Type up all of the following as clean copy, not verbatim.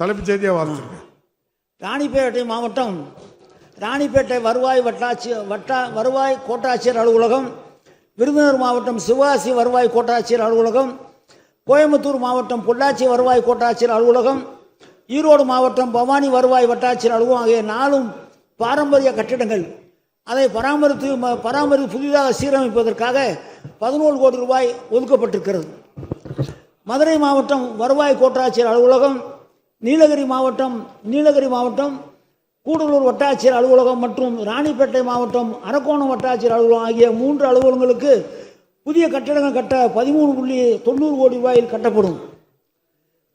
தலைப்புச் செய்தியாக வாசிச்சிருக்கேன். ராணிப்பேட்டை மாவட்டம் ராணிப்பேட்டை வருவாய் கோட்டாட்சியர் அலுவலகம், விருதுநகர் மாவட்டம் சிவகாசி வருவாய் கோட்டாட்சியர் அலுவலகம், கோயம்புத்தூர் மாவட்டம் பொள்ளாச்சி வருவாய் கோட்டாட்சியர் அலுவலகம், ஈரோடு மாவட்டம் பவானி வருவாய் வட்டாட்சியர் அலுவலகம் ஆகிய 4 பாரம்பரிய கட்டிடங்கள் அதை பராமரித்து புதிதாக சீரமைப்பதற்காக 11 கோடி ரூபாய் ஒதுக்கப்பட்டிருக்கிறது. மதுரை மாவட்டம் வருவாய் கோட்டாட்சியர் அலுவலகம், நீலகிரி மாவட்டம் கூடலூர் வட்டாட்சியர் அலுவலகம் மற்றும் ராணிப்பேட்டை மாவட்டம் அரக்கோணம் வட்டாட்சியர் அலுவலகம் ஆகிய 3 அலுவலகங்களுக்கு புதிய கட்டடங்கள் கட்ட 13.90 கோடி ரூபாயில் கட்டப்படும்.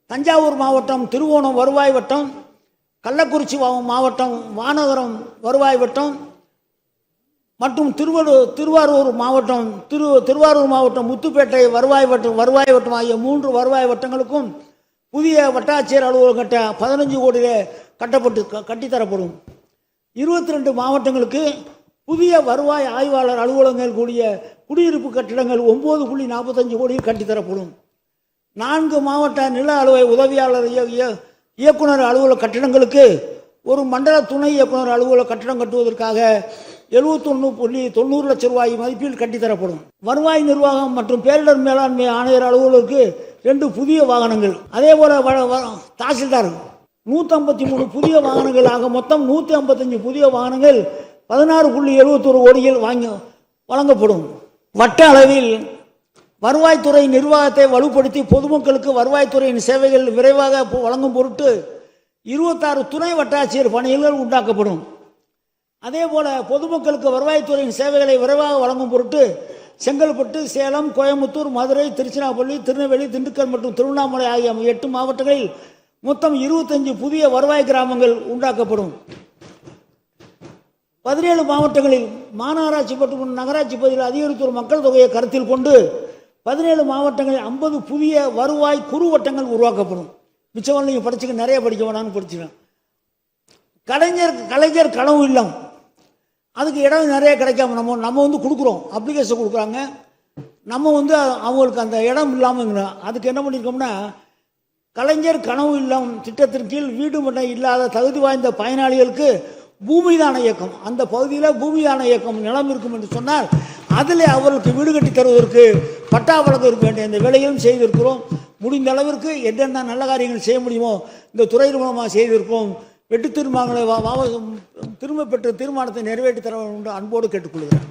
தஞ்சாவூர் மாவட்டம் திருவோணம் வருவாய் வட்டம், கள்ளக்குறிச்சி மாவட்டம் வானகரம் வருவாய் வட்டம் மற்றும் திருவாரூர் மாவட்டம் முத்துப்பேட்டை வருவாய் வட்டம் ஆகிய 3 வருவாய் வட்டங்களுக்கும் புதிய வட்டாட்சியர் அலுவலகம் கட்ட 15 கோடியிலே கட்டித்தரப்படும். 22 மாவட்டங்களுக்கு புதிய வருவாய் ஆய்வாளர் அலுவலகங்கள் கூடிய குடியிருப்பு கட்டிடங்கள் 9.45 கோடியில் கட்டித்தரப்படும். 4 மாவட்ட நில அலுவலக உதவியாளர் இயக்குனர் அலுவலக கட்டிடங்களுக்கு ஒரு மண்டல துணை இயக்குனர் அலுவலக கட்டிடம் கட்டுவதற்காக 71.90 லட்சம் ரூபாய் மதிப்பில் கட்டித்தரப்படும். வருவாய் நிர்வாகம் மற்றும் பேரிடர் மேலாண்மை ஆணையர் அலுவலருக்கு 2 புதிய வாகனங்கள், அதே போல தாசில்தார் 153 புதிய வாகனங்கள் ஆக மொத்தம் 155 புதிய வாகனங்கள் 16.71 கோடியில் வழங்கப்படும். வட்ட அளவில் வருவாய்த்துறை நிர்வாகத்தை வலுப்படுத்தி பொதுமக்களுக்கு வருவாய்த்துறையின் சேவைகள் விரைவாக வழங்கும் பொருட்டு 26 துணை வட்டாட்சியர் பணிகள் உண்டாக்கப்படும். அதே போல பொதுமக்களுக்கு வருவாய்த்துறையின் சேவைகளை விரைவாக வழங்கும் பொருட்டு செங்கல்பட்டு, சேலம், கோயம்புத்தூர், மதுரை, திருச்சிராப்பள்ளி, திருநெல்வேலி, திண்டுக்கல் மற்றும் திருவண்ணாமலை ஆகிய 8 மாவட்டங்களில் மொத்தம் 25 புதிய வருவாய் கிராமங்கள் உண்டாக்கப்படும். 17 மாவட்டங்களில் மாநகராட்சி மற்றும் நகராட்சி பகுதியில் அதிகரித்துள்ள மக்கள் தொகையை கருத்தில் கொண்டு 17 மாவட்டங்களில் 50 புதிய வருவாய் குறு வட்டங்கள் உருவாக்கப்படும். மிச்சம் நீங்கள் படிச்சுக்க, நிறைய படிக்க வேணாம்னு படிச்சுக்கலாம். கலைஞர் கனவு இல்லம், அதுக்கு இடம் நிறைய கிடைக்காம நம்ம கொடுக்குறோம், அப்ளிகேஷன் கொடுக்குறாங்க, நம்ம அவங்களுக்கு அந்த இடம் இல்லாமல் அதுக்கு என்ன பண்ணியிருக்கோம்னா, கலைஞர் கனவு இல்லம் திட்டத்தின் கீழ் வீடு மட்டும் இல்லாத தகுதி வாய்ந்த பயனாளிகளுக்கு பூமிதான இயக்கம், அந்த பகுதியில் பூமிதான இயக்கம் நிலம் இருக்கும் என்று சொன்னால் அதில் அவர்களுக்கு வீடு கட்டி தருவதற்கு பட்டா வழங்க வேண்டிய இந்த வேலையும் செய்திருக்கிறோம். முடிந்த அளவிற்கு என்னென்ன நல்ல காரியங்கள் செய்ய முடியுமோ இந்த துறையின் மூலமாக செய்திருக்கிறோம். வெட்டு தீர்மானங்களை திரும்ப பெற்ற தீர்மானத்தை நிறைவேற்றி தர வேண்டும் அன்போடு கேட்டுக்கொள்கிறேன்.